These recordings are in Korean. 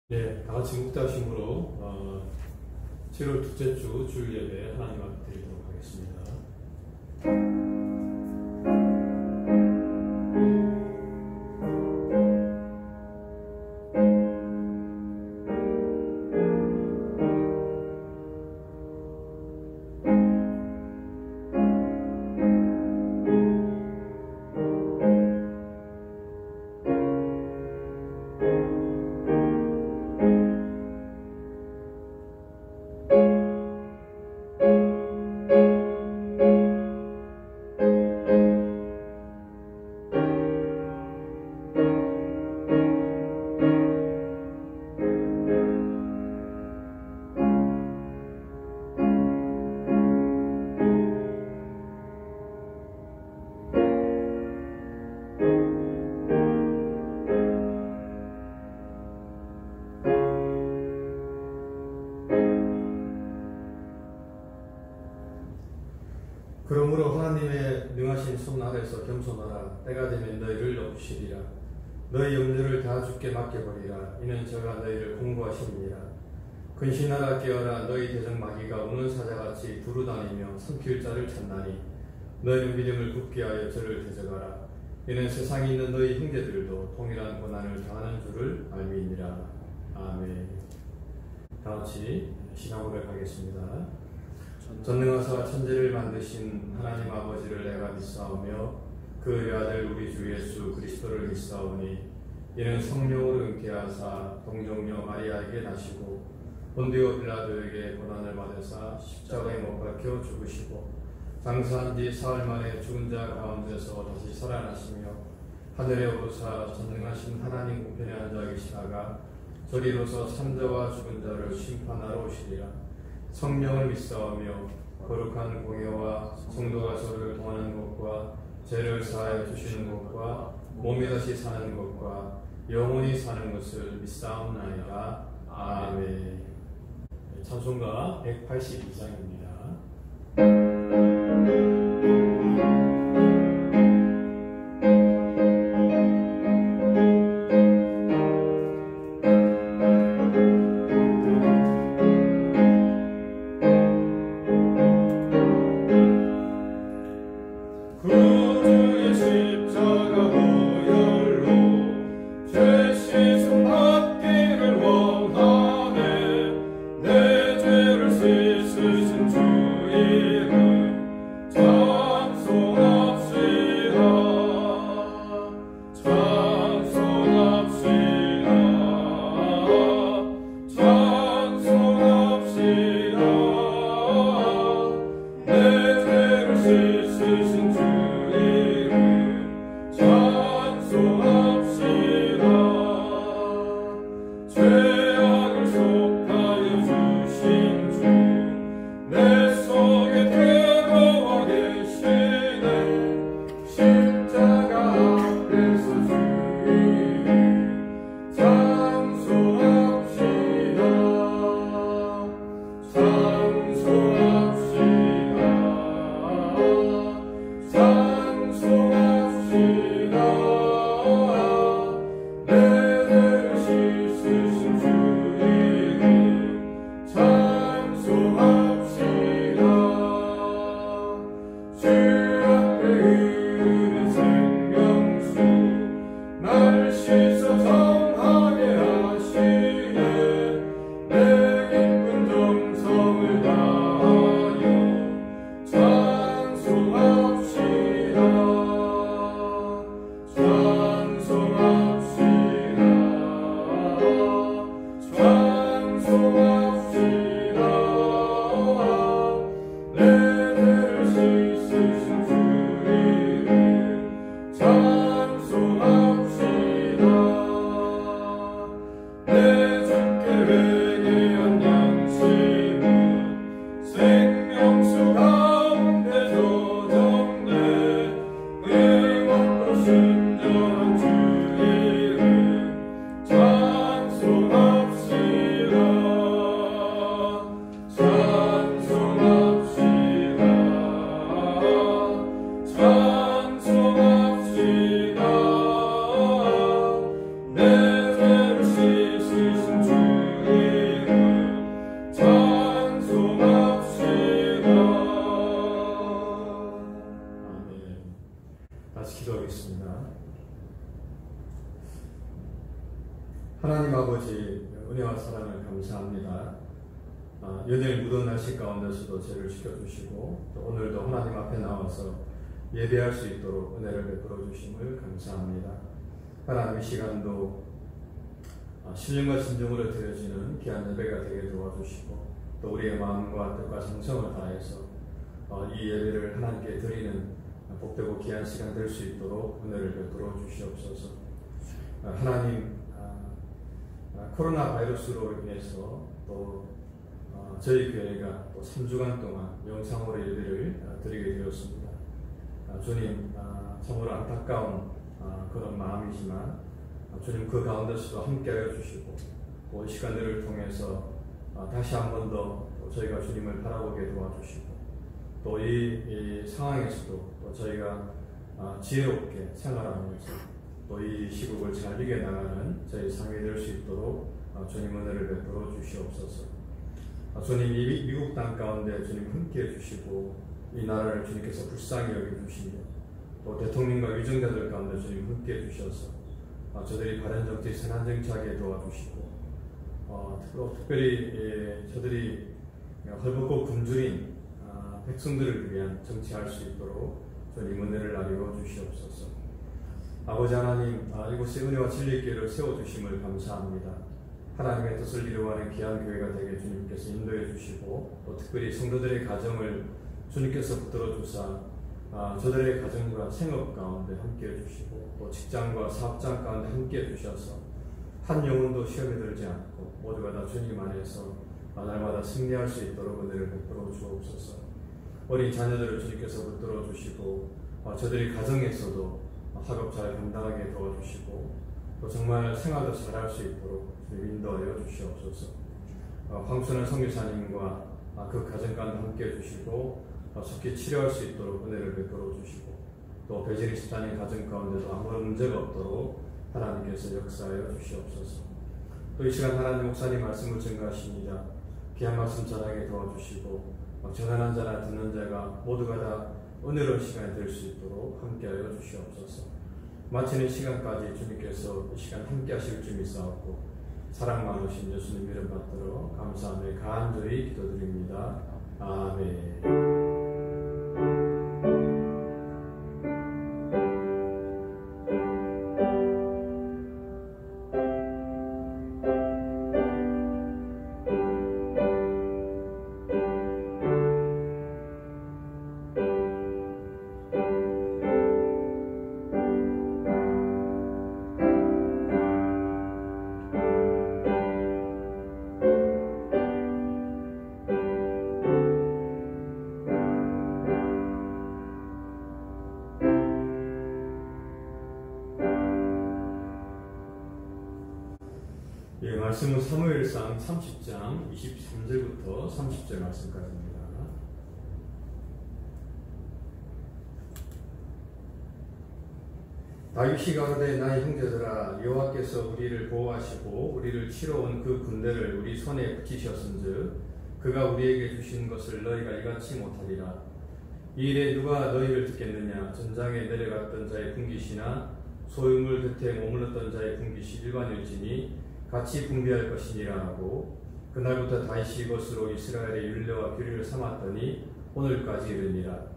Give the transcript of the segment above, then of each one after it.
네, 다 같이 묵다심으로 7월 둘째 주 주일 예배 하나님 앞에 드리도록 하겠습니다. 그러므로 하나님의 능하신 손 아래서 겸손하라. 때가 되면 너희를 높이시리라. 너희 염려를 다 주께 맡겨버리라. 이는 저가 너희를 공부하십니다. 근신하라 깨어라. 너희 대적 마귀가 우는 사자같이 두루다니며 삼킬 자를 찾나니 너희는 믿음을 굳게 하여 저를 대적하라. 이는 세상에 있는 너희 형제들도 동일한 고난을 당하는 줄을 알미니라. 아멘. 다같이 신앙고백 하겠습니다. 전능하사 천지를 만드신 하나님 아버지를 내가 믿사오며 그 아들 우리 주 예수 그리스도를 믿사오니 이는 성령으로 잉태하사 동정녀 마리아에게 나시고 본디오 빌라도에게 고난을 받으사 십자가에 못 박혀 죽으시고 장사한 뒤 사흘 만에 죽은 자 가운데서 다시 살아나시며 하늘에 오르사 전능하신 하나님 우편에 앉아 계시다가 저리로서 산자와 죽은 자를 심판하러 오시리라. 성령을 믿사오며 거룩한 공예와 성도가 서로를 통하는 것과 죄를 사하여 주시는 것과 몸이 다시 사는 것과 영원히 사는 것을 믿사옵나이다. 아멘. 찬송가 182장입니다. 찬송합시다. 하나님 아버지 은혜와 사랑을 감사합니다. 연일 무더운 날씨 가운데서도 죄를 지켜주시고 또 오늘도 하나님 앞에 나와서 예배할 수 있도록 은혜를 베풀어 주심을 감사합니다. 하나님 이 시간도 신령과 진정으로 드려지는 귀한 예배가 되게 도와주시고 또 우리의 마음과 뜻과 정성을 다해서 이 예배를 하나님께 드리는 복되고 귀한 시간 될 수 있도록 은혜를 베풀어 주시옵소서. 하나님 코로나 바이러스로 인해서 또 저희 교회가 또 3주간 동안 영상으로 예배를 드리게 되었습니다. 주님 참으로 안타까운 그런 마음이지만 주님 그 가운데서도 함께하여 주시고 또 이 시간들을 통해서 다시 한 번 더 저희가 주님을 바라보게 도와주시고 또 이 상황에서도 또 저희가 지혜롭게 생활하면서 또 이 시국을 잘 이겨나가는 저희 삶이 될 수 있도록 주님 은혜를 베풀어 주시옵소서. 주님 이 미국 땅 가운데 주님 함께해 주시고 이 나라를 주님께서 불쌍히 여겨주시며 또 대통령과 위정자들 가운데 주님 함께해 주셔서 저들이 바른 정치, 선한 정치하게 도와주시고 특별히 저들이 헐벗고 굶주린 백성들을 위한 정치할 수 있도록 주님 은혜를 나누어 주시옵소서. 아버지 하나님, 이곳에 은혜와 진리의 길을 세워주심을 감사합니다. 하나님의 뜻을 이루어가는 귀한 교회가 되게 주님께서 인도해 주시고 또 특별히 성도들의 가정을 주님께서 붙들어 주사 저들의 가정과 생업 가운데 함께해 주시고 또 직장과 사업장 가운데 함께해 주셔서 한 영혼도 시험에 들지 않고 모두가 다 주님 안에서 날마다 승리할 수 있도록 은혜를 베풀어 주옵소서. 어린 자녀들을 주님께서 붙들어 주시고 저들의 가정에서도 학업 잘 감당하게 도와주시고 또 정말 생활도 잘할 수 있도록 인도하여 주시옵소서. 황순한 선교사님과 그 가정 가운데 함께해 주시고 속히 치료할 수 있도록 은혜를 베풀어 주시고 또 배진희 집사님 가정 가운데도 아무런 문제가 없도록 하나님께서 역사하여 주시옵소서. 또 이 시간 하나님 목사님 말씀을 증거하십니다. 귀한 말씀 전하게 도와주시고 전하는 자나 듣는 자가 모두가 다 은혜로운 시간이 될 수 있도록 함께하여 주시옵소서. 마치는 시간까지 주님께서 이 시간 함께 하실 줄 믿사옵고 사랑 많으신 예수님 이름 받들어 감사하며 간절히 기도드립니다. 아멘. 말씀은 사무엘상 30장 23절부터 30절 말씀까지입니다. 다윗이 가로되 나의 형제들아 여호와께서 우리를 보호하시고 우리를 치러 온 그 군대를 우리 손에 붙이셨은즉 그가 우리에게 주신 것을 너희가 이같이 못하리라. 이 일에 누가 너희를 듣겠느냐. 전장에 내려갔던 자의 분깃이나 소유물 곁에 머물렀던 자의 분깃이 일반일지니 같이 분비할 것이니라 하고 그날부터 다윗이 이것으로 이스라엘의 율례와 규례를 삼았더니 오늘까지 이르니라.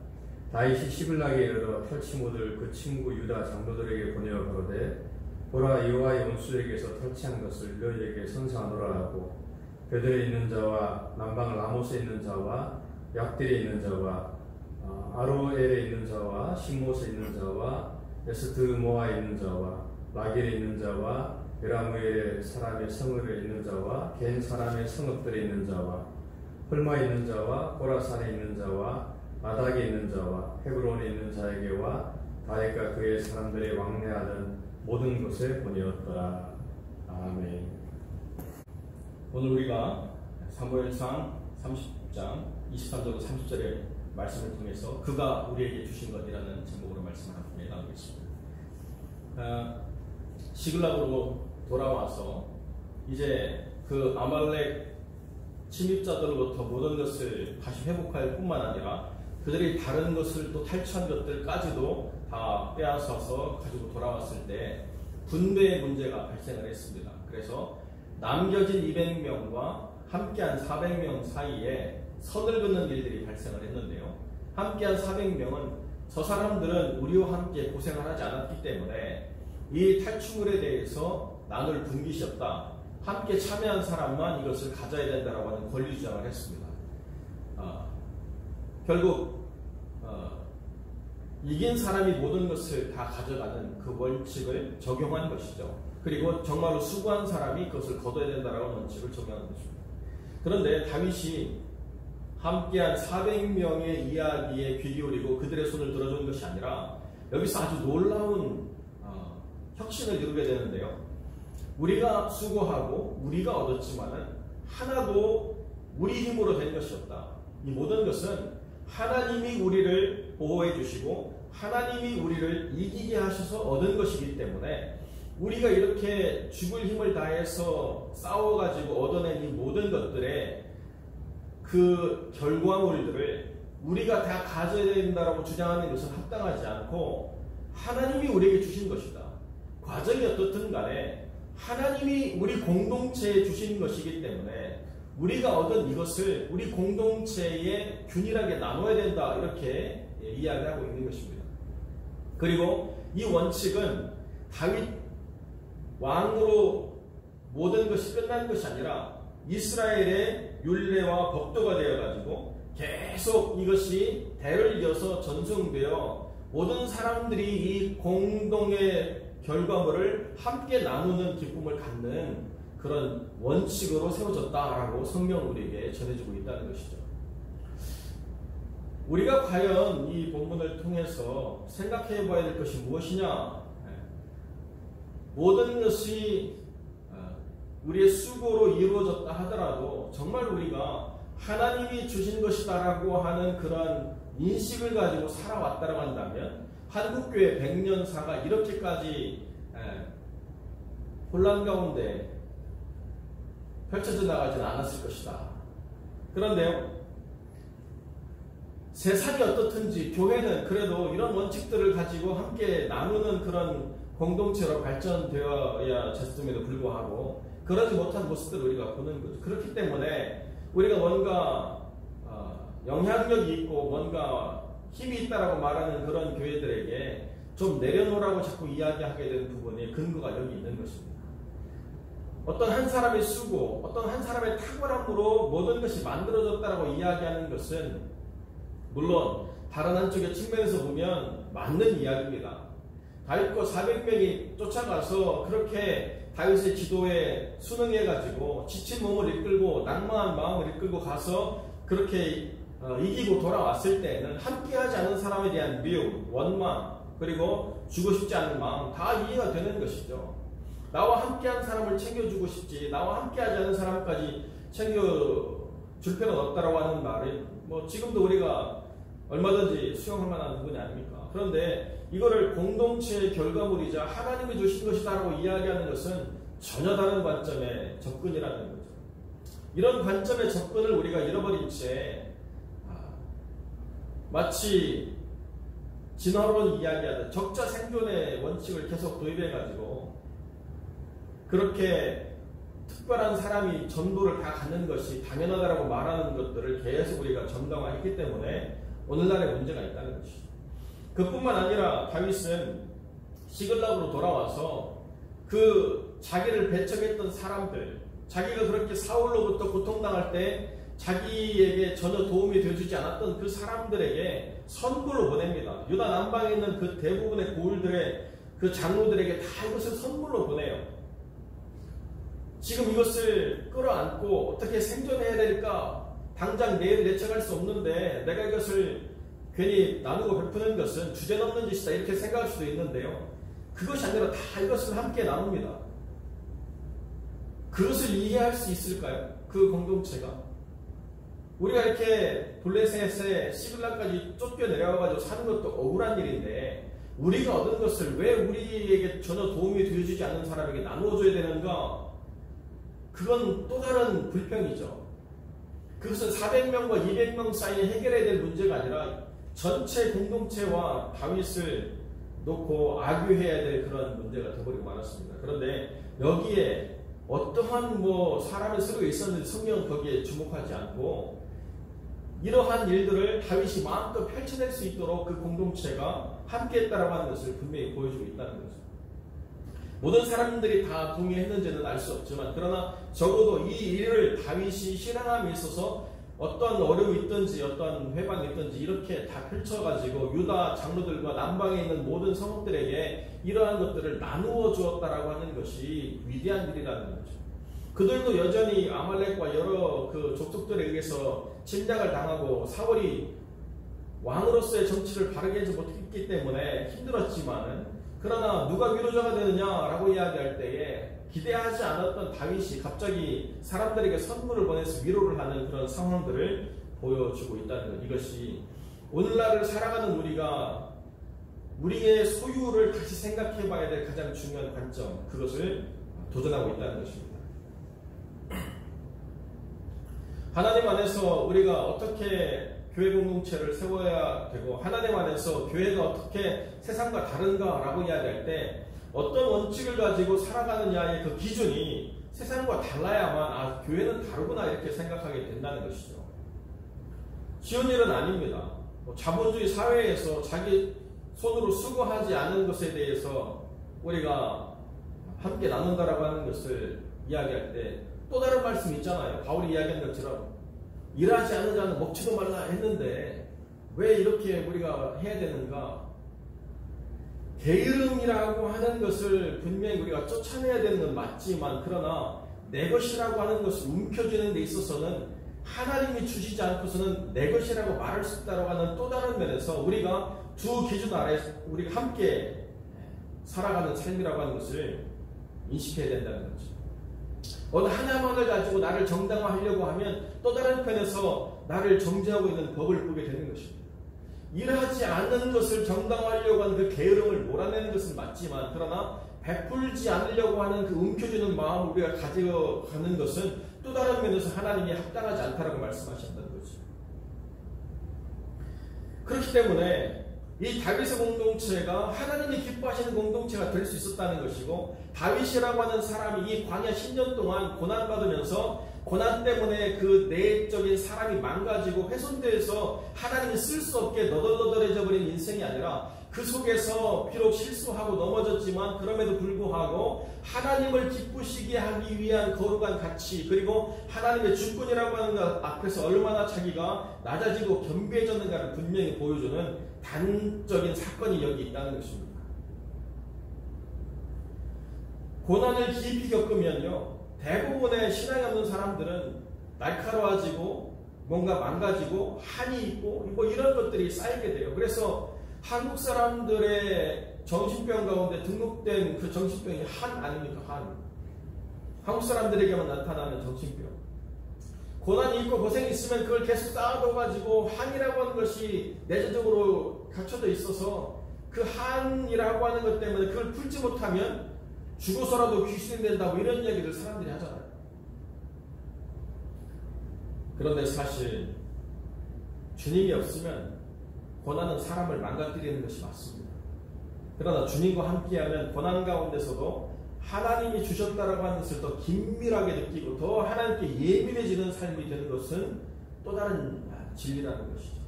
다윗이 시블락에 이르러 탈취모들 그 친구 유다 장로들에게 보내어 가로되 보라 여호와의 원수에게서 탈취한 것을 너희에게 선사하노라 하고 베들에 있는 자와 남방 라모스에 있는 자와 약딜에 있는 자와 아로엘에 있는 자와 신못에 있는 자와 에스드모아에 있는 자와 라길에 있는 자와 베라무엘 사람의 성읍에 있는 자와 겐 사람의 성읍들에 있는 자와 홀마에 있는 자와 고라산에 있는 자와 아닥에 있는 자와 헤브론에 있는 자에게와 다윗과 그의 사람들의 왕래하는 모든 곳에 보내었더라. 아멘. 오늘 우리가 사무엘상 30장 23절부터 30절의 말씀을 통해서 그가 우리에게 주신 것이라는 제목으로 말씀을 함께 나누겠습니다. 시글락으로 돌아와서 이제 그 아말렉 침입자들로부터 모든 것을 다시 회복할 뿐만 아니라 그들이 다른 것을 또 탈취한 것들까지도 다 빼앗아서 가지고 돌아왔을 때 군대의 문제가 발생을 했습니다. 그래서 남겨진 200명과 함께한 400명 사이에 선을 긋는 일들이 발생을 했는데요. 함께한 400명은 저 사람들은 우리와 함께 고생을 하지 않았기 때문에 이 탈출물에 대해서 나눌 분깃이 없다. 함께 참여한 사람만 이것을 가져야 된다라고 하는 권리 주장을 했습니다. 결국 이긴 사람이 모든 것을 다 가져가는 그 원칙을 적용한 것이죠. 그리고 정말로 수고한 사람이 그것을 거둬야 된다라는 원칙을 적용한 것입니다. 그런데 다윗이 함께한 400명의 이야기에 귀 기울이고 그들의 손을 들어준 것이 아니라 여기서 아주 놀라운 혁신을 이루게 되는데요. 우리가 수고하고 우리가 얻었지만은 하나도 우리 힘으로 된 것이 없다. 이 모든 것은 하나님이 우리를 보호해 주시고 하나님이 우리를 이기게 하셔서 얻은 것이기 때문에 우리가 이렇게 죽을 힘을 다해서 싸워가지고 얻어낸 이 모든 것들의 그 결과물들을 우리가 다 가져야 된다라고 주장하는 것은 합당하지 않고 하나님이 우리에게 주신 것이다. 과정이 어떻든 간에 하나님이 우리 공동체에 주신 것이기 때문에 우리가 얻은 이것을 우리 공동체에 균일하게 나눠야 된다. 이렇게 이야기하고 있는 것입니다. 그리고 이 원칙은 다윗 왕으로 모든 것이 끝난 것이 아니라 이스라엘의 율례와 법도가 되어가지고 계속 이것이 대를 이어서 전송되어 모든 사람들이 이 공동의 결과물을 함께 나누는 기쁨을 갖는 그런 원칙으로 세워졌다라고 성경은 우리에게 전해주고 있다는 것이죠. 우리가 과연 이 본문을 통해서 생각해 봐야 될 것이 무엇이냐? 모든 것이 우리의 수고로 이루어졌다 하더라도 정말 우리가 하나님이 주신 것이다라고 하는 그런 인식을 가지고 살아왔다고 한다면 한국교회 100년사가 이렇게까지 혼란 가운데 펼쳐져 나가지는 않았을 것이다. 그런데요, 세상이 어떻든지 교회는 그래도 이런 원칙들을 가지고 함께 나누는 그런 공동체로 발전되어야 됐음에도 불구하고 그러지 못한 모습들을 우리가 보는 거죠. 그렇기 때문에 우리가 뭔가 영향력이 있고 뭔가 힘이 있다라고 말하는 그런 교회들에게 좀 내려놓으라고 자꾸 이야기하게 되는 부분이 근거가 여기 있는 것입니다. 어떤 한 사람의 수고, 어떤 한 사람의 탁월함으로 모든 것이 만들어졌다라고 이야기하는 것은 물론 다른 한쪽의 측면에서 보면 맞는 이야기입니다. 다윗과 400명이 쫓아가서 그렇게 다윗의 기도에 순응해가지고 지친 몸을 이끌고 낭만한 마음을 이끌고 가서 그렇게 이기고 돌아왔을 때에는 함께하지 않은 사람에 대한 미움, 원망, 그리고 주고 싶지 않은 마음 다 이해가 되는 것이죠. 나와 함께한 사람을 챙겨주고 싶지 나와 함께하지 않은 사람까지 챙겨줄 필요는 없다라고 하는 말이 지금도 우리가 얼마든지 수용할 만한 부분이 아닙니까? 그런데 이거를 공동체의 결과물이자 하나님이 주신 것이다라고 이야기하는 것은 전혀 다른 관점의 접근이라는 거죠. 이런 관점의 접근을 우리가 잃어버린 채 마치 진화론 이야기하듯 적자 생존의 원칙을 계속 도입해가지고 그렇게 특별한 사람이 전도를 다 갖는 것이 당연하다라고 말하는 것들을 계속 우리가 정당화했기 때문에 오늘날의 문제가 있다는 것이죠. 그뿐만 아니라 다윗은 시글락으로 돌아와서 그 자기를 배척했던 사람들, 자기가 그렇게 사울로부터 고통당할 때 자기에게 전혀 도움이 되어주지 않았던 그 사람들에게 선물로 보냅니다. 유다 남방에 있는 그 대부분의 고을들의 그 장로들에게 다 이것을 선물로 보내요. 지금 이것을 끌어안고 어떻게 생존해야 될까? 당장 내일 내쳐갈 수 없는데 내가 이것을 괜히 나누고 베푸는 것은 주제넘는 짓이다 이렇게 생각할 수도 있는데요. 그것이 아니라 다 이것을 함께 나눕니다. 그것을 이해할 수 있을까요? 그 공동체가. 우리가 이렇게 블레셋에 시글락까지 쫓겨내려가지고 사는 것도 억울한 일인데 우리가 얻은 것을 왜 우리에게 전혀 도움이 되어주지 않는 사람에게 나누어줘야 되는가? 그건 또 다른 불평이죠. 그것은 400명과 200명 사이에 해결해야 될 문제가 아니라 전체 공동체와 다윗을 놓고 악유해야 될 그런 문제가 되어버리고 말았습니다. 그런데 여기에 어떠한 사람의 쓰고 있었는지 성경은 거기에 주목하지 않고 이러한 일들을 다윗이 마음껏 펼쳐낼 수 있도록 그 공동체가 함께했다라고 하는 것을 분명히 보여주고 있다는 거죠. 모든 사람들이 다 동의했는지는 알 수 없지만 그러나 적어도 이 일을 다윗이 실행함에 있어서 어떤 어려움이 있든지 어떤 회방이 있든지 이렇게 다 펼쳐가지고 유다 장로들과 남방에 있는 모든 성읍들에게 이러한 것들을 나누어 주었다라고 하는 것이 위대한 일이라는 거죠. 그들도 여전히 아말렉과 여러 그 족속들에 의해서 침략을 당하고 사울이 왕으로서의 정치를 바르게 하지 못했기 때문에 힘들었지만 그러나 누가 위로자가 되느냐라고 이야기할 때에 기대하지 않았던 다윗이 갑자기 사람들에게 선물을 보내서 위로를 하는 그런 상황들을 보여주고 있다는 것. 이것이 오늘날을 살아가는 우리가 우리의 소유를 다시 생각해 봐야 될 가장 중요한 관점, 그것을 도전하고 있다는 것입니다. 하나님 안에서 우리가 어떻게 교회 공동체를 세워야 되고 하나님 안에서 교회가 어떻게 세상과 다른가라고 이야기할 때 어떤 원칙을 가지고 살아가느냐의 그 기준이 세상과 달라야만 교회는 다르구나 이렇게 생각하게 된다는 것이죠. 쉬운 일은 아닙니다. 자본주의 사회에서 자기 손으로 수고하지 않은 것에 대해서 우리가 함께 나눈다라고 하는 것을 이야기할 때 또 다른 말씀이 있잖아요. 바울이 이야기한 것처럼 일하지 않은 자는 먹지도 말라 했는데 왜 이렇게 우리가 해야 되는가? 게으름이라고 하는 것을 분명히 우리가 쫓아내야 되는 건 맞지만 그러나 내 것이라고 하는 것을 움켜쥐는 데 있어서는 하나님이 주시지 않고서는 내 것이라고 말할 수 없다고 하는 또 다른 면에서 우리가 두 기준 아래 우리가 함께 살아가는 삶이라고 하는 것을 인식해야 된다는 거죠. 어느 하나만을 가지고 나를 정당화하려고 하면 또 다른 편에서 나를 정죄하고 있는 법을 보게 되는 것입니다. 일하지 않는 것을 정당화하려고 하는 그 게으름을 몰아내는 것은 맞지만 그러나 베풀지 않으려고 하는 그 움켜쥐는 마음을 우리가 가져가는 것은 또 다른 면에서 하나님이 합당하지 않다라고 말씀하셨다는 거죠. 그렇기 때문에 이 다윗의 공동체가 하나님이 기뻐하시는 공동체가 될 수 있었다는 것이고 다윗이라고 하는 사람이 이 광야 10년 동안 고난받으면서 고난 때문에 그 내적인 사람이 망가지고 훼손돼서 하나님이 쓸 수 없게 너덜너덜해져 버린 인생이 아니라 그 속에서 비록 실수하고 넘어졌지만 그럼에도 불구하고 하나님을 기쁘시게 하기 위한 거룩한 가치 그리고 하나님의 주권이라고 하는 것 앞에서 얼마나 자기가 낮아지고 겸비해졌는가를 분명히 보여주는 단적인 사건이 여기 있다는 것입니다. 고난을 깊이 겪으면요 대부분의 신앙이 없는 사람들은 날카로워지고 뭔가 망가지고 한이 있고 뭐 이런 것들이 쌓이게 돼요. 그래서 한국 사람들의 정신병 가운데 등록된 그 정신병이 한 아닙니까? 한. 한국 사람들에게만 나타나는 정신병. 고난이 있고 고생이 있으면 그걸 계속 쌓아둬가지고 한이라고 하는 것이 내재적으로 갖춰져 있어서 그 한이라고 하는 것 때문에 그걸 풀지 못하면 죽어서라도 귀신이 된다고 이런 이야기를 사람들이 하잖아요. 그런데 사실 주님이 없으면 고난은 사람을 망가뜨리는 것이 맞습니다. 그러나 주님과 함께하면 고난 가운데서도 하나님이 주셨다라고 하는 것을 더 긴밀하게 느끼고 더 하나님께 예민해지는 삶이 되는 것은 또 다른 진리라는 것이죠.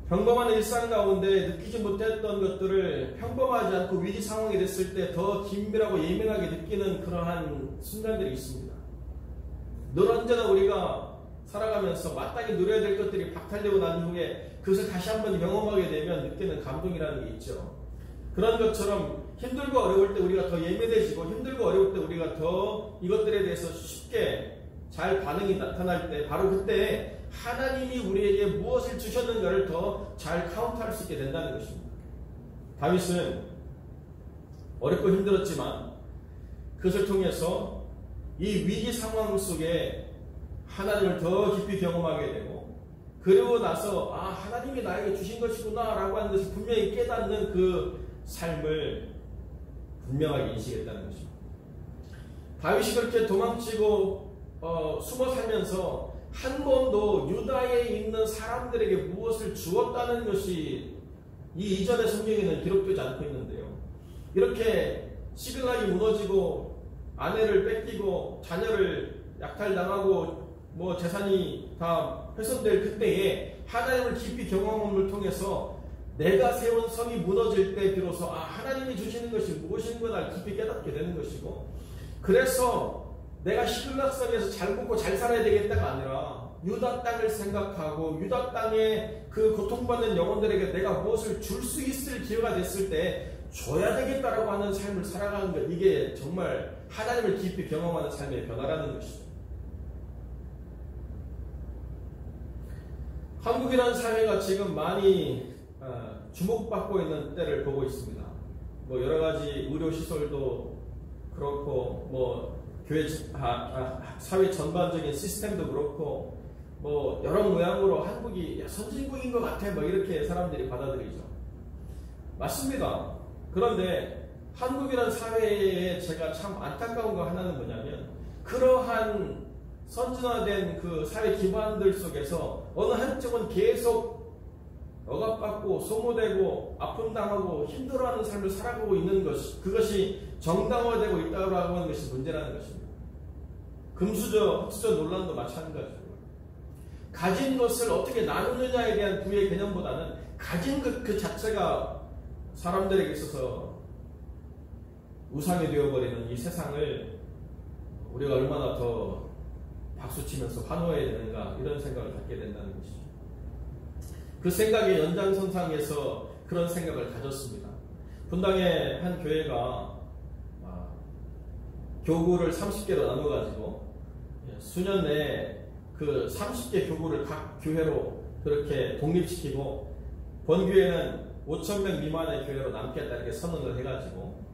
평범한 일상 가운데 느끼지 못했던 것들을 평범하지 않고 위기 상황이 됐을 때 더 긴밀하고 예민하게 느끼는 그러한 순간들이 있습니다. 늘 언제나 우리가 살아가면서 마땅히 누려야 될 것들이 박탈되고 난 이후에 그것을 다시 한번 경험하게 되면 느끼는 감동이라는 게 있죠. 그런 것처럼 힘들고 어려울 때 우리가 더 예민해지고 힘들고 어려울 때 우리가 더 이것들에 대해서 쉽게 잘 반응이 나타날 때 바로 그때 하나님이 우리에게 무엇을 주셨는가를 더 잘 카운트할 수 있게 된다는 것입니다. 다윗은 어렵고 힘들었지만 그것을 통해서 이 위기 상황 속에 하나님을 더 깊이 경험하게 되고 그리고 나서 하나님이 나에게 주신 것이구나 라고 하는 것을 분명히 깨닫는 그 삶을 분명하게 인식했다는 것입니다. 다윗이 그렇게 도망치고 숨어 살면서 한 번도 유다에 있는 사람들에게 무엇을 주었다는 것이 이 이전의 성경에는 기록되지 않고 있는데요. 이렇게 시빌락이 무너지고 아내를 뺏기고 자녀를 약탈당하고 뭐 재산이 다 훼손될 그때에 하나님을 깊이 경험함을 통해서 내가 세운 성이 무너질 때 비로소 하나님이 주시는 것이 무엇인가를 깊이 깨닫게 되는 것이고, 그래서 내가 시빌락성에서 잘 먹고 잘 살아야 되겠다가 아니라 유다 땅을 생각하고 유다 땅에 그 고통받는 영혼들에게 내가 무엇을 줄 수 있을 기회가 됐을 때 줘야 되겠다라고 하는 삶을 살아가는 것, 이게 정말 하나님을 깊이 경험하는 삶의 변화라는 것이죠. 한국이라는 사회가 지금 많이 주목받고 있는 때를 보고 있습니다. 뭐 여러 가지 의료 시설도 그렇고, 뭐 교회 사회 전반적인 시스템도 그렇고, 뭐 여러 모양으로 한국이 선진국인 것 같아, 뭐 이렇게 사람들이 받아들이죠. 맞습니다. 그런데 한국이라는 사회에 제가 참 안타까운 거 하나는 뭐냐면, 그러한 선진화된 그 사회 기반들 속에서 어느 한쪽은 계속 억압받고 소모되고 아픔당하고 힘들어하는 삶을 살아가고 있는 것, 그것이 정당화되고 있다고 하는 것이 문제라는 것입니다. 금수저, 흑수저 논란도 마찬가지고, 가진 것을 어떻게 나누느냐에 대한 부의 개념보다는 가진 것 그 자체가 사람들에게 있어서 우상이 되어버리는 이 세상을 우리가 얼마나 더 박수치면서 환호해야 되는가, 이런 생각을 갖게 된다는 것이죠. 그 생각의 연장선상에서 그런 생각을 가졌습니다. 분당의 한 교회가 교구를 30개로 나눠가지고 수년 내에 그 30개 교구를 각 교회로 그렇게 독립시키고, 본교회는 5,000명 미만의 교회로 남겠다 이렇게 선언을 해가지고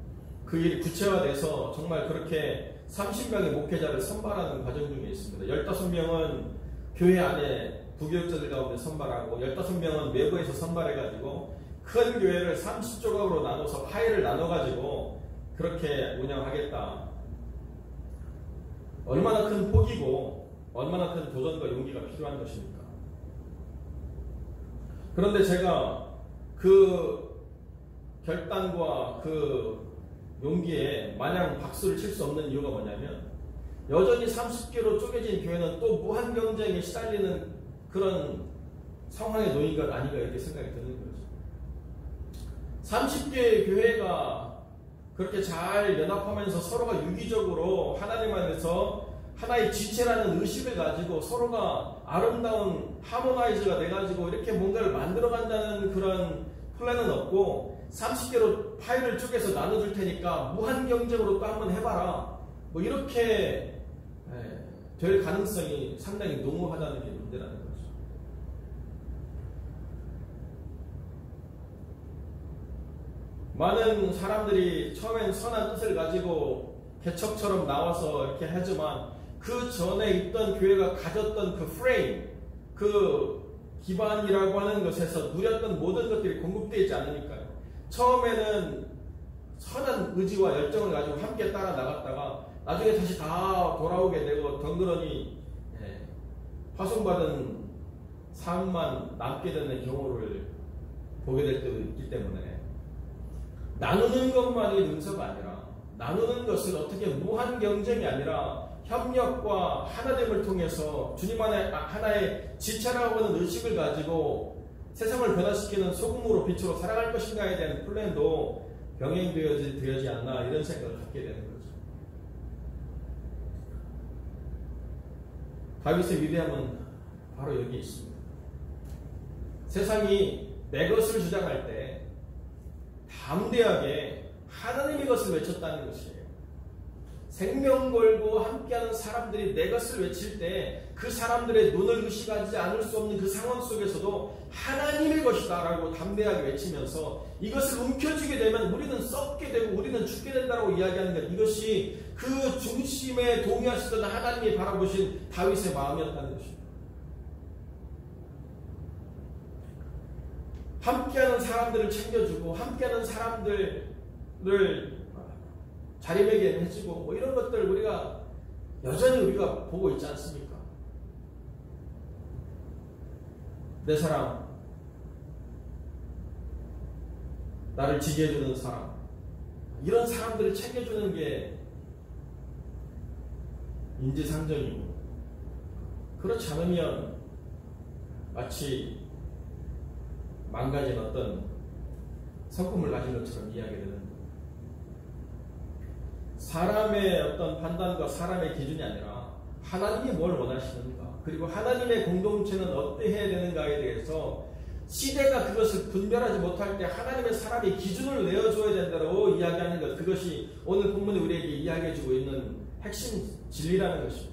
그 일이 구체화돼서 정말 그렇게 30명의 목회자를 선발하는 과정 중에 있습니다. 15명은 교회 안에 부교육자들 가운데 선발하고 15명은 외부에서 선발해가지고 큰 교회를 30조각으로 나눠서 파일을 나눠가지고 그렇게 운영하겠다. 얼마나 큰 폭이고 얼마나 큰 도전과 용기가 필요한 것입니까? 그런데 제가 그 결단과 그 용기에 마냥 박수를 칠 수 없는 이유가 뭐냐면, 여전히 30개로 쪼개진 교회는 또 무한 경쟁에 시달리는 그런 상황에 놓인 것 아닌가, 이렇게 생각이 드는 거죠. 30개의 교회가 그렇게 잘 연합하면서 서로가 유기적으로 하나님 안에서 하나의 지체라는 의식을 가지고 서로가 아름다운 하모나이즈가 돼가지고 이렇게 뭔가를 만들어간다는 그런 플랜은 없고, 30개로 파일을 쪼개서 나눠줄 테니까 무한 경쟁으로 또 한번 해봐라, 뭐 이렇게 될 가능성이 상당히 농후하다는 게 문제라는 거죠. 많은 사람들이 처음엔 선한 뜻을 가지고 개척처럼 나와서 이렇게 하지만 그 전에 있던 교회가 가졌던 그 프레임, 그 기반이라고 하는 것에서 누렸던 모든 것들이 공급되어 있지 않으니까요. 처음에는 선한 의지와 열정을 가지고 함께 따라 나갔다가 나중에 다시 다 돌아오게 되고 덩그러니 파송받은 삶만 남게 되는 경우를 보게 될 때도 있기 때문에, 나누는 것만이 능서가 아니라 나누는 것은 어떻게 무한 경쟁이 아니라 협력과 하나됨을 통해서 주님 안에 하나의 지체라고 하는 의식을 가지고 세상을 변화시키는 소금으로 빛으로 살아갈 것인가에 대한 플랜도 병행되어지 않나, 이런 생각을 갖게 되는 거죠. 다윗의 위대함은 바로 여기 있습니다. 세상이 내 것을 주장할 때 담대하게 하나님의 것을 외쳤다는 것이에요. 생명 걸고 함께하는 사람들이 내 것을 외칠 때 그 사람들의 눈을 의식하지 않을 수 없는 그 상황 속에서도 하나님의 것이다 라고 담대하게 외치면서 이것을 움켜쥐게 되면 우리는 썩게 되고 우리는 죽게 된다고 이야기하는 것, 이것이 그 중심에 동의하시던 하나님이 바라보신 다윗의 마음이었다는 것입니다. 함께하는 사람들을 챙겨주고 함께하는 사람들을 자리매김해주고 뭐 이런 것들 우리가 여전히 우리가 보고 있지 않습니까? 내 사랑, 나를 지지해주는 사람, 이런 사람들을 챙겨주는 게 인지상정이고, 그렇지 않으면 마치 망가진 어떤 성품을 가진 것처럼 이야기하게 되는 거예요. 사람의 어떤 판단과 사람의 기준이 아니라 하나님이 뭘 원하시는가, 그리고 하나님의 공동체는 어떠해야 되는가에 대해서 시대가 그것을 분별하지 못할 때 하나님의 사람이 기준을 내어줘야 된다고 이야기하는 것, 그것이 오늘 본문에 우리에게 이야기해주고 있는 핵심 진리라는 것입니다.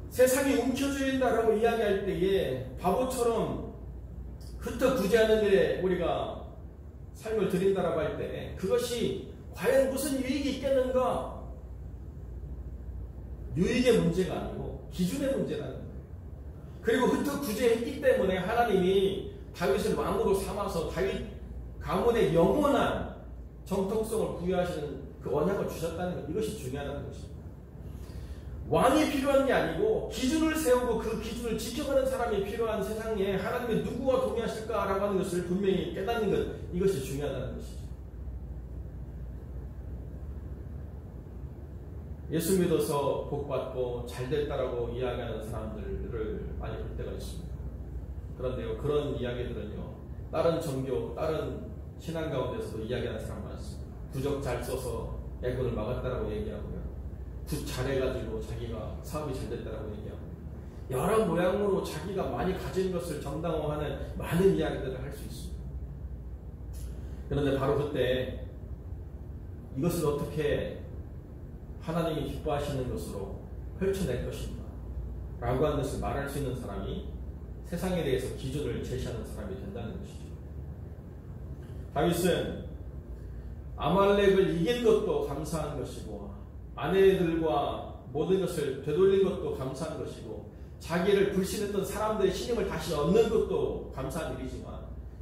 세상이 움켜쥐인다라고 이야기할 때에 바보처럼 흩어구제하는 일에 우리가 삶을 드린다라고 할 때 그것이 과연 무슨 유익이 있겠는가? 유익의 문제가 아니고 기준의 문제라는 거예요. 그리고 흩어구제했기 때문에 하나님이 다윗을 왕으로 삼아서 다윗 가문의 영원한 정통성을 부여하시는 그 언약을 주셨다는 것, 이것이 중요하다는 것입니다. 왕이 필요한 게 아니고 기준을 세우고 그 기준을 지켜가는 사람이 필요한 세상에 하나님이 누구와 동의하실까라고 하는 것을 분명히 깨닫는 것, 이것이 중요하다는 것이죠. 예수 믿어서 복받고 잘됐다라고 이야기하는 사람들을 많이 볼 때가 있습니다. 그런데요, 그런 이야기들은요, 다른 종교, 다른 신앙 가운데서도 이야기하는 사람 많습니다. 부적 잘 써서 애군을 막았다라고 얘기하고요, 굿 잘해가지고 자기가 사업이 잘 됐다라고 얘기하고, 여러 모양으로 자기가 많이 가진 것을 정당화하는 많은 이야기들을 할 수 있습니다. 그런데 바로 그때 이것을 어떻게 하나님이 기뻐하시는 것으로 펼쳐낼 것인가 라고 하는 것을 말할 수 있는 사람이 세상에 대해서 기준을 제시하는 사람이 된다는 것이죠. 다윗은 아말렉을 이긴 것도 감사한 것이고, 아내들과 모든 것을 되돌린 것도 감사한 것이고, 자기를 불신했던 사람들의 신임을 다시 얻는 것도 감사한 일이지만,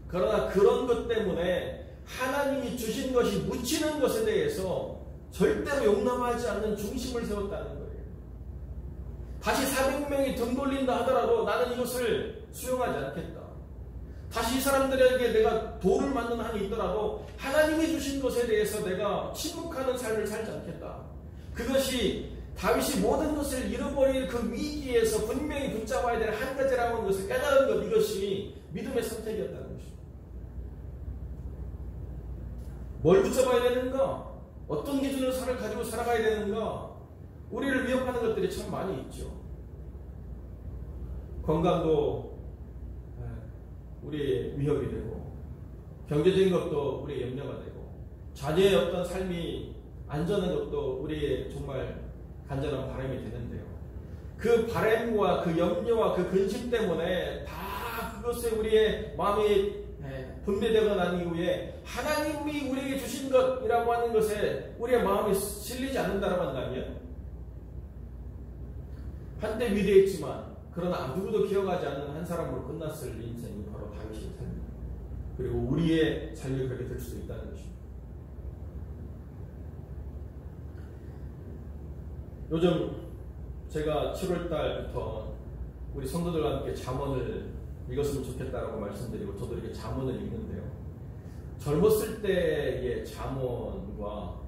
그러나 그런 것 때문에 하나님이 주신 것이 묻히는 것에 대해서 절대로 용납하지 않는 중심을 세웠다는 거예요. 다시 400명이 등 돌린다 하더라도 나는 이것을 수용하지 않겠다. 다시 이 사람들에게 내가 돌을 맞는 한이 있더라도 하나님이 주신 것에 대해서 내가 침묵하는 삶을 살지 않겠다. 그것이 다윗이 모든 것을 잃어버릴 그 위기에서 분명히 붙잡아야 될 한 가지라고 하는 것을 깨달은 것, 이것이 믿음의 선택이었다는 것입니다. 뭘 붙잡아야 되는가? 어떤 기준을 가지고 살아가야 되는가? 우리를 위협하는 것들이 참 많이 있죠. 건강도 우리의 위협이 되고, 경제적인 것도 우리의 염려가 되고, 자녀의 어떤 삶이 안전한 것도 우리의 정말 간절한 바람이 되는데요. 그 바람과 그 염려와 그 근심 때문에 다 그것에 우리의 마음이 분배되고 난 이후에 하나님이 우리에게 주신 것이라고 하는 것에 우리의 마음이 실리지 않는다라고 한다면, 한때 위대했지만 그러나 누구도 기억하지 않는 한 사람으로 끝났을 인생이 바로 다윗의 삶입니다. 그리고 우리의 삶이 그렇게 될 수도 있다는 것입니다. 요즘 제가 7월달부터 우리 성도들과 함께 잠언을 읽었으면 좋겠다라고 말씀드리고, 저도 이렇게 잠언을 읽는데요, 젊었을 때의 잠언과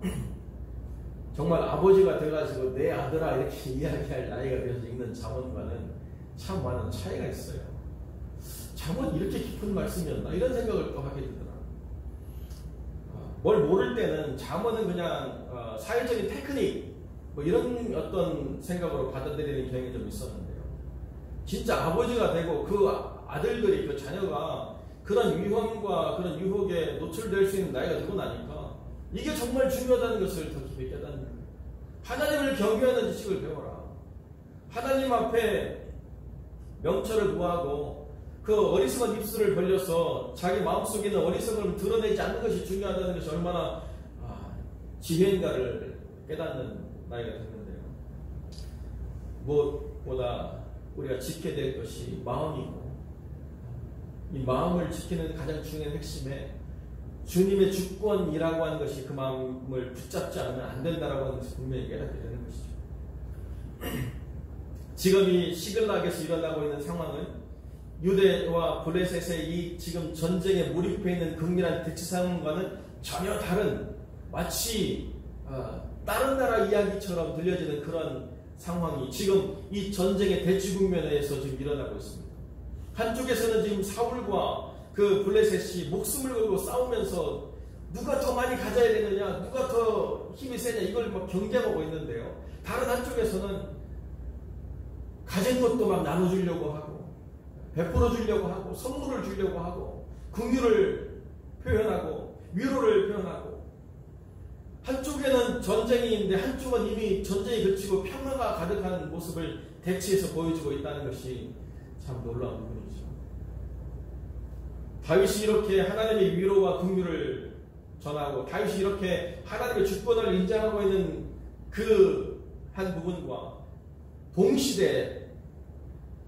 정말 아버지가 돼가지고 내 아들아 이렇게 이야기할 나이가 되어서 읽는 잠언과는 참 많은 차이가 있어요. 잠언이 이렇게 깊은 말씀이었나, 이런 생각을 또 하게 되더라고요. 뭘 모를 때는 잠언은 그냥 사회적인 테크닉 뭐 이런 어떤 생각으로 받아들이는 경향이 좀 있었는데요, 진짜 아버지가 되고 그 아들들이, 그 자녀가 그런 위험과 그런 유혹에 노출될 수 있는 나이가 되고 나니까 이게 정말 중요하다는 것을 더 깊이 깨닫는 거예요. 하나님을 경외하는 지식을 배워라. 하나님 앞에 명철을 구하고 그 어리석은 입술을 벌려서 자기 마음속에 있는 어리석음을 드러내지 않는 것이 중요하다는 것이 얼마나 지혜인가를 깨닫는 나이가 됐는데요. 무엇보다 우리가 지켜야 될 것이 마음이고, 이 마음을 지키는 가장 중요한 핵심에 주님의 주권이라고 하는 것이 그 마음을 붙잡지 않으면 안 된다라고 하는 것을 분명히 깨닫게 되는 것이죠. 지금 이 시글락에서 일어나고 있는 상황은 유대와 블레셋의 이 지금 전쟁에 몰입해 있는 극렬한 대치 상황과는 전혀 다른 마치 다른 나라 이야기처럼 들려지는 그런 상황이 지금 이 전쟁의 대치 국면에서 지금 일어나고 있습니다. 한쪽에서는 지금 사울과 그 블레셋이 목숨을 걸고 싸우면서 누가 더 많이 가져야 되느냐, 누가 더 힘이 세냐 이걸 막 경쟁하고 있는데요. 다른 한쪽에서는 가진 것도 막 나눠주려고 하고 베풀어 주려고 하고 선물을 주려고 하고 긍휼을 표현하고 위로를 표현하고 한쪽에는 전쟁이 있는데 한쪽은 이미 전쟁이 그치고 평화가 가득한 모습을 대치해서 보여주고 있다는 것이 참 놀라운 부분이죠. 다윗이 이렇게 하나님의 위로와 긍휼을 전하고 다윗이 이렇게 하나님의 주권을 인정하고 있는 그 한 부분과 동시대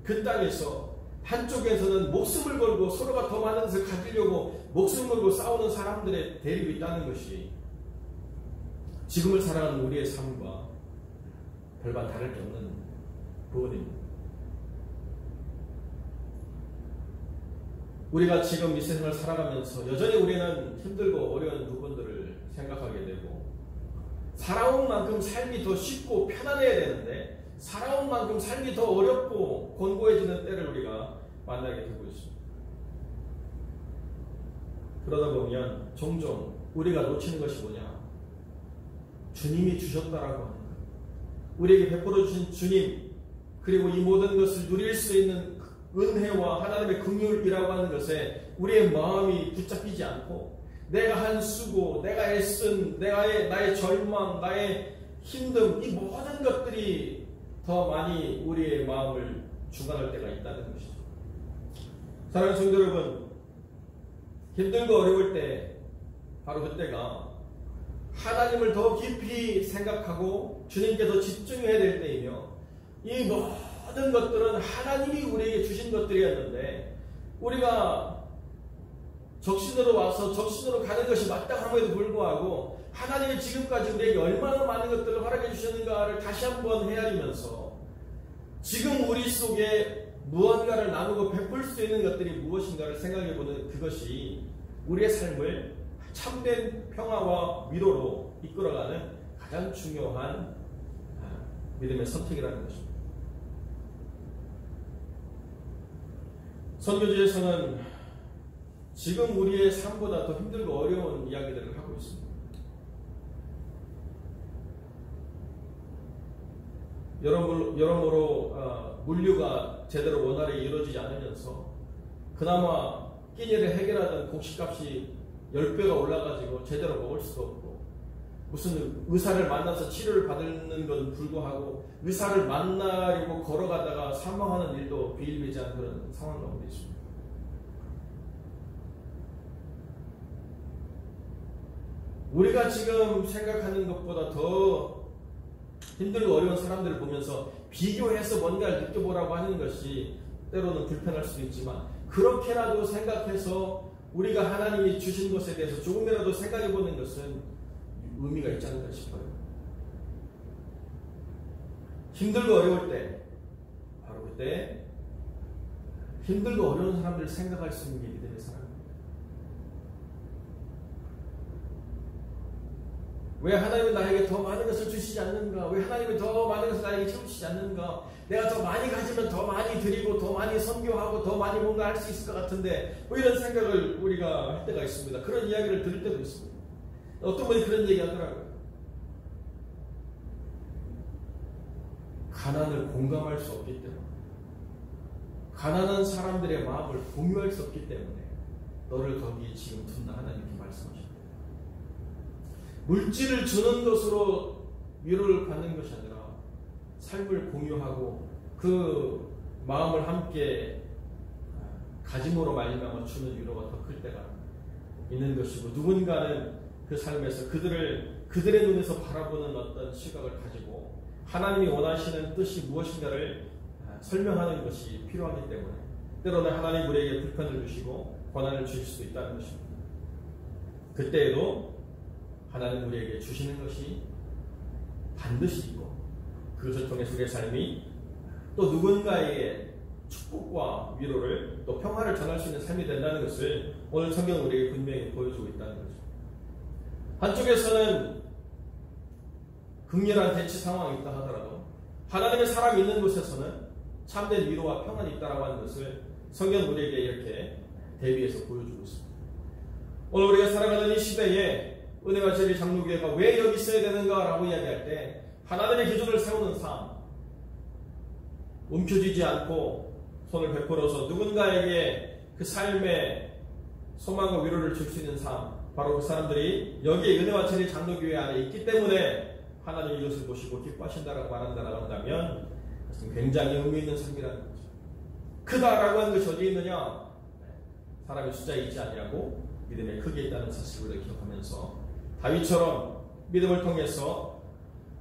그 땅에서 한쪽에서는 목숨을 걸고 서로가 더 많은 것을 가지려고 목숨을 걸고 싸우는 사람들의 대립이 있다는 것이 지금을 살아가는 우리의 삶과 별반 다를 게 없는 부분입니다. 우리가 지금 이 세상을 살아가면서 여전히 우리는 힘들고 어려운 부분들을 생각하게 되고 살아온 만큼 삶이 더 쉽고 편안해야 되는데 살아온 만큼 삶이 더 어렵고 곤고해지는 때를 우리가 만나게 되고 있습니다. 그러다 보면 종종 우리가 놓치는 것이 뭐냐? 주님이 주셨다라고 하는 것. 우리에게 베풀어 주신 주님 그리고 이 모든 것을 누릴 수 있는 은혜와 하나님의 긍휼이라고 하는 것에 우리의 마음이 붙잡히지 않고 내가 한 수고, 내가 애쓴, 나의 절망, 나의 힘듦 이 모든 것들이 더 많이 우리의 마음을 주관할 때가 있다는 것이죠. 사랑하는 성도 여러분, 힘들고 어려울 때 바로 그때가 하나님을 더 깊이 생각하고 주님께 더 집중해야 될 때이며 이 모든 것들은 하나님이 우리에게 주신 것들이었는데 우리가 적신으로 와서 적신으로 가는 것이 마땅 함에도 불구하고 하나님이 지금까지 우리에게 얼마나 많은 것들을 허락해 주셨는가를 다시 한번 헤아리면서 지금 우리 속에 무언가를 나누고 베풀 수 있는 것들이 무엇인가를 생각해보는 그것이 우리의 삶을 참된 평화와 위로로 이끌어가는 가장 중요한 믿음의 선택이라는 것입니다. 선교지에서는 지금 우리의 삶보다 더 힘들고 어려운 이야기들을 하고 있습니다. 여러모로 물류가 제대로 원활히 이루어지지 않으면서 그나마 끼니를 해결하던 곡식값이 10배가 올라가지고 제대로 먹을 수도 없고 무슨 의사를 만나서 치료를 받는 건 불구하고 의사를 만나려고 걸어가다가 사망하는 일도 비일비재한 그런 상황 가운데 있습니다. 우리가 지금 생각하는 것보다 더 힘들고 어려운 사람들을 보면서 비교해서 뭔가를 느껴보라고 하는 것이 때로는 불편할 수도 있지만 그렇게라도 생각해서 우리가 하나님이 주신 것에 대해서 조금이라도 생각해보는 것은 의미가 있지 않을까 싶어요. 힘들고 어려울 때 바로 그때 힘들고 어려운 사람들을 생각할 수 있는 게 믿음의 사람입니다. 왜 하나님은 나에게 더 많은 것을 주시지 않는가? 왜 하나님은 더 많은 것을 나에게 채우시지 않는가? 내가 더 많이 가지면 더 많이 드리고 더 많이 선교하고 더 많이 뭔가 할 수 있을 것 같은데 뭐 이런 생각을 우리가 할 때가 있습니다. 그런 이야기를 들을 때도 있습니다. 어떤 분이 그런 얘기 하더라고요. 가난을 공감할 수 없기 때문에 가난한 사람들의 마음을 공유할 수 없기 때문에 너를 거기에 지금 둔다 하나님께 말씀하십니다. 물질을 주는 것으로 위로를 받는 것이 아니라 삶을 공유하고 그 마음을 함께 가짐으로 말미암아 주는 위로가 더 클 때가 있는 것이고 누군가는 그 삶에서 그들의 눈에서 바라보는 어떤 시각을 가지고 하나님이 원하시는 뜻이 무엇인가를 설명하는 것이 필요하기 때문에 때로는 하나님 우리에게 불편을 주시고 고난을 주실 수도 있다는 것입니다. 그때에도 하나님 우리에게 주시는 것이 반드시 있고 그것을 통해서 우리의 삶이 또 누군가에게 축복과 위로를 또 평화를 전할 수 있는 삶이 된다는 것을 오늘 성경은 우리에게 분명히 보여주고 있다는 거죠. 한쪽에서는 극렬한 대치 상황이 있다 하더라도 하나님의 사람이 있는 곳에서는 참된 위로와 평안이 있다라고 하는 것을 성경은 우리에게 이렇게 대비해서 보여주고 있습니다. 오늘 우리가 살아가는 이 시대에 은혜와 진리 장로교회가 왜 여기 있어야 되는가라고 이야기할 때 하나님의 기준을 세우는 삶, 움켜쥐지 않고 손을 베풀어서 누군가에게 그 삶의 소망과 위로를 줄 수 있는 삶, 바로 그 사람들이 여기에 은혜와 진리 장로교회 안에 있기 때문에 하나님이 이것을 보시고 기뻐하신다라고 말한다라고 한다면 그것은 굉장히 의미 있는 삶이라는 거죠. 크다라고 하는 것이 어디에 있느냐? 사람의 숫자에 있지 아니하고 믿음의 크기에 있다는 사실을 기억하면서 다윗처럼 믿음을 통해서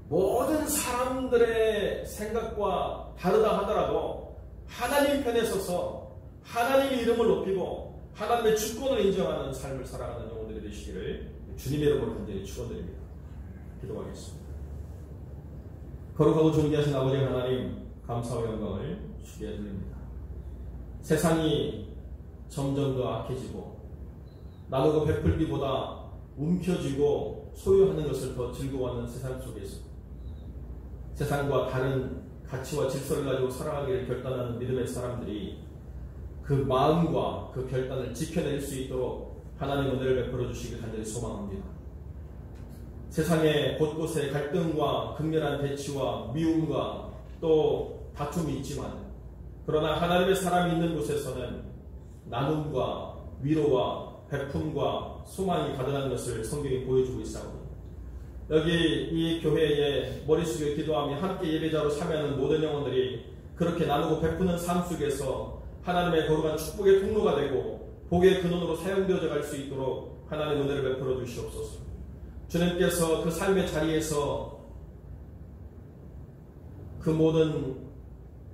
모든 사람들의 생각과 다르다 하더라도 하나님 편에 서서 하나님의 이름을 높이고 하나님의 주권을 인정하는 삶을 살아가는 영혼들이 되시기를 주님의 이름으로 간절히 축원드립니다. 기도하겠습니다. 거룩하고 존귀하신 아버지 하나님, 감사와 영광을 주께 드립니다. 세상이 점점 더 악해지고 나누고 베풀기보다 움켜쥐고 소유하는 것을 더 즐거워하는 세상 속에서 세상과 다른 가치와 질서를 가지고 살아가기를 결단하는 믿음의 사람들이 그 마음과 그 결단을 지켜낼 수 있도록 하나님 은혜를 베풀어 주시길 간절히 소망합니다. 세상의 곳곳에 갈등과 극렬한 대치와 미움과 또 다툼이 있지만 그러나 하나님의 사람이 있는 곳에서는 나눔과 위로와 베품과 소망이 가득한 것을 성경이 보여주고 있사오니 여기 이 교회에 머리 숙여 기도하며 함께 예배자로 참여하는 모든 영혼들이 그렇게 나누고 베푸는 삶 속에서 하나님의 거룩한 축복의 통로가 되고 복의 근원으로 사용되어져 갈 수 있도록 하나님의 은혜를 베풀어 주시옵소서. 주님께서 그 삶의 자리에서 그 모든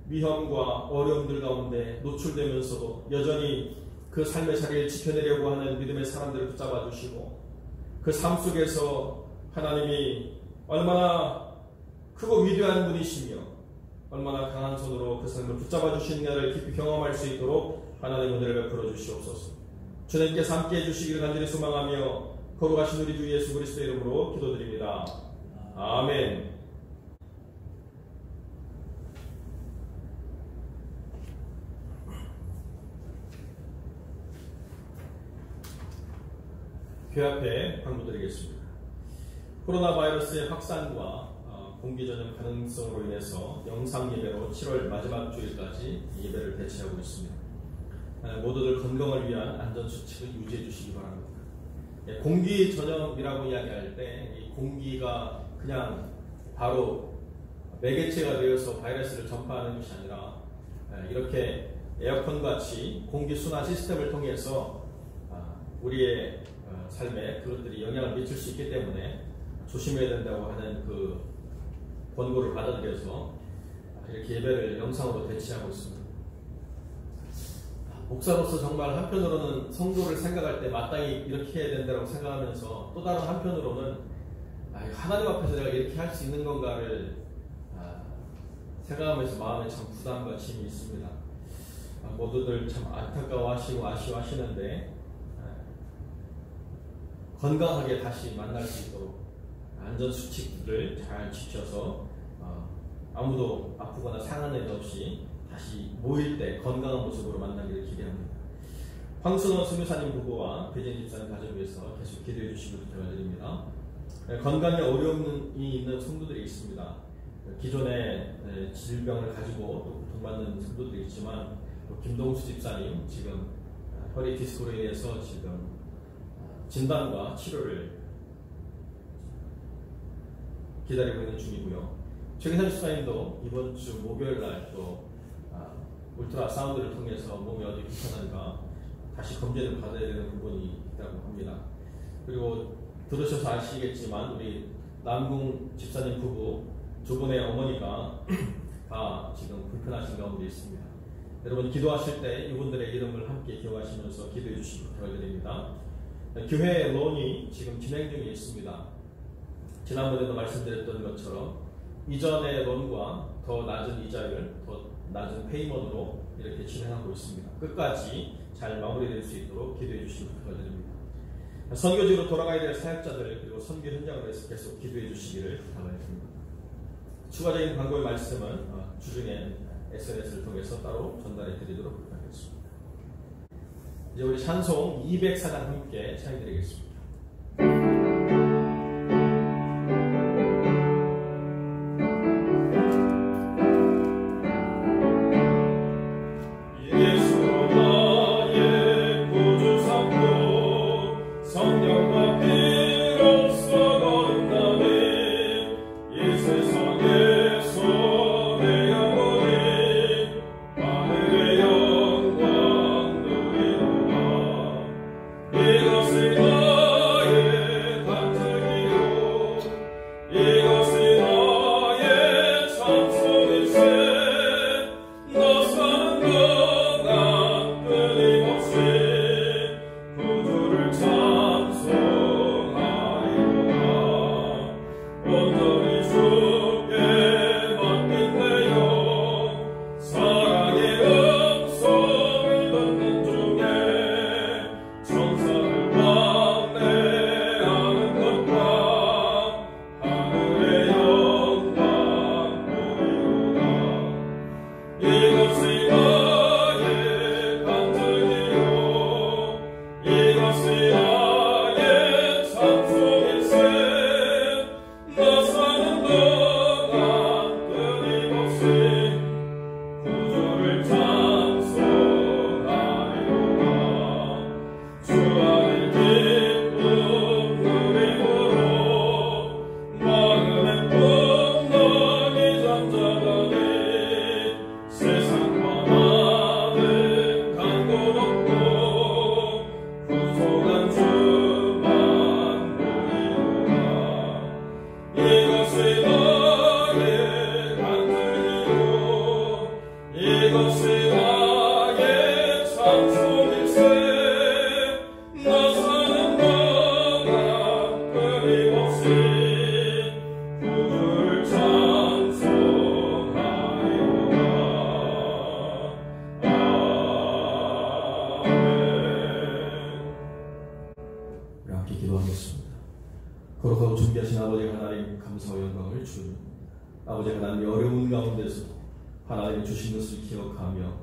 위험과 어려움들 가운데 노출되면서도 여전히 그 삶의 자리를 지켜내려고 하는 믿음의 사람들을 붙잡아 주시고 그 삶 속에서 하나님이 얼마나 크고 위대한 분이시며 얼마나 강한 손으로 그 삶을 붙잡아 주시느냐를 깊이 경험할 수 있도록 하나님의 은혜를 베풀어 주시옵소서. 주님께서 함께 해주시기를 간절히 소망하며 거룩하신 우리 주 예수 그리스도의 이름으로 기도드립니다. 아멘. 교회 앞에 방문드리겠습니다. 코로나 바이러스의 확산과 공기 전염 가능성으로 인해서 영상 예배로 7월 마지막 주일까지 예배를 대체하고 있습니다. 모두들 건강을 위한 안전 수칙을 유지해 주시기 바랍니다. 공기 전염이라고 이야기할 때 이 공기가 그냥 바로 매개체가 되어서 바이러스를 전파하는 것이 아니라 이렇게 에어컨 같이 공기 순환 시스템을 통해서 우리의 삶에 그것들이 영향을 미칠 수 있기 때문에 조심해야 된다고 하는 그 권고를 받아들여서 이렇게 예배를 영상으로 대체하고 있습니다. 목사로서 정말 한편으로는 성도를 생각할 때 마땅히 이렇게 해야 된다고 생각하면서 또 다른 한편으로는 하나님 앞에서 내가 이렇게 할 수 있는 건가를 생각하면서 마음에 참 부담과 짐이 있습니다. 모두들 참 안타까워하시고 아쉬워하시는데 건강하게 다시 만날 수 있도록 안전수칙들을 잘 지켜서 아무도 아프거나 상하는 일 없이 다시 모일 때 건강한 모습으로 만나기를 기대합니다. 황순호 선교사님 부부와 배진 집사님 가족을 위해서 계속 기도해 주시길 부탁드립니다. 건강에 어려움이 있는 성도들이 있습니다. 기존에 질병을 가지고 또 고통받는 성도들이 있지만 김동수 집사님 지금 허리 디스크로 인해서 지금 진단과 치료를 기다리고 있는 중이고요. 최기상 집사님도 이번 주 목요일 날 또 울트라 사운드를 통해서 몸이 어디 불편한가 다시 검진을 받아야 되는 부분이 있다고 합니다. 그리고 들으셔서 아시겠지만 우리 남궁 집사님 부부 두 분의 어머니가 다 지금 불편하신 가운데 있습니다. 여러분 기도하실 때 이분들의 이름을 함께 기억하시면서 기도해 주시기 부탁드립니다. 교회 론이 지금 진행 중에 있습니다. 지난번에도 말씀드렸던 것처럼 이전의 론과 더 낮은 이자율, 더 낮은 페이먼으로 이렇게 진행하고 있습니다. 끝까지 잘 마무리될 수 있도록 기도해 주시기 부탁드립니다. 선교지로 돌아가야 될 사역자들 그리고 선교 현장을 위해서 계속 기도해 주시기를 부탁드립니다. 추가적인 광고의 말씀은 주중에 SNS를 통해서 따로 전달해 드리도록 하겠습니다. 이제 우리 찬송 204장 함께 찬양드리겠습니다. 거룩하고 존귀하신 아버지 하나님 감사와 영광을 주옵니다. 아버지 하나님 어려운 가운데서 하나님이 주신 것을 기억하며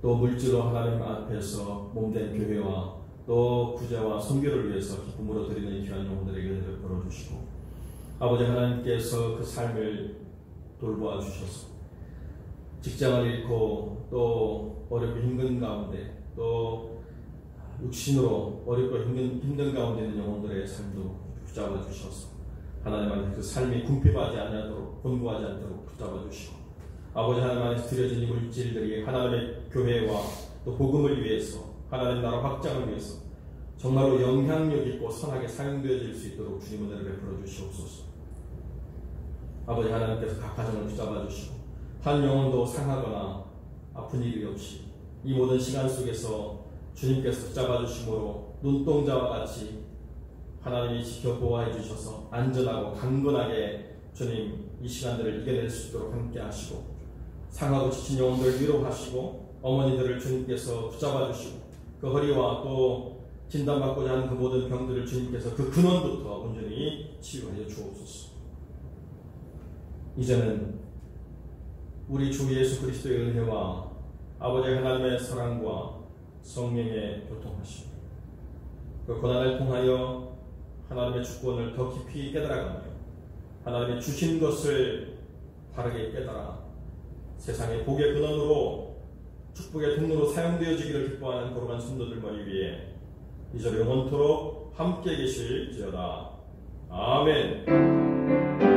또 물질로 하나님 앞에서 몸된 교회와 또 구제와 선교를 위해서 기쁨으로 드리는 귀한 영혼들에게 은혜를 벌어주시고 아버지 하나님께서 그 삶을 돌보아 주셔서 직장을 잃고 또 어렵고 힘든 가운데 또 육신으로 어렵고 힘든 가운데 있는 영혼들의 삶도 붙잡아 주셔서 하나님 안에 그 삶이 궁핍하지 않도록 곤고하지 않도록 붙잡아 주시고 아버지 하나님 안에서 드려진 이 물질들이 하나님의 교회와 또 복음을 위해서 하나님 나라 확장을 위해서 정말로 영향력 있고 선하게 사용되어질 수 있도록 주님 은혜를 베풀어 주시옵소서. 아버지 하나님께서 각 가정을 붙잡아 주시고 한 영혼도 상하거나 아픈 일이 없이 이 모든 시간 속에서 주님께서 붙잡아 주심으로 눈동자와 같이 하나님이 지켜 보호해 주셔서 안전하고 강건하게 주님 이 시간들을 이겨낼 수 있도록 함께 하시고 상하고 지친 영혼들을 위로하시고 어머니들을 주님께서 붙잡아 주시고 그 허리와 또 진단받고자 하는 그 모든 병들을 주님께서 그 근원부터 온전히 치유하여 주옵소서. 이제는 우리 주 예수 그리스도의 은혜와 아버지 하나님의 사랑과 성령의 교통하심 그 고난을 통하여 하나님의 주권을 더 깊이 깨달아가며 하나님의 주신 것을 바르게 깨달아 세상의 복의 근원으로 축복의 통로로 사용되어지기를 기뻐하는 거룩한 성도들 머리 위에 이제로 영원토록 함께 계실지어다. 아멘.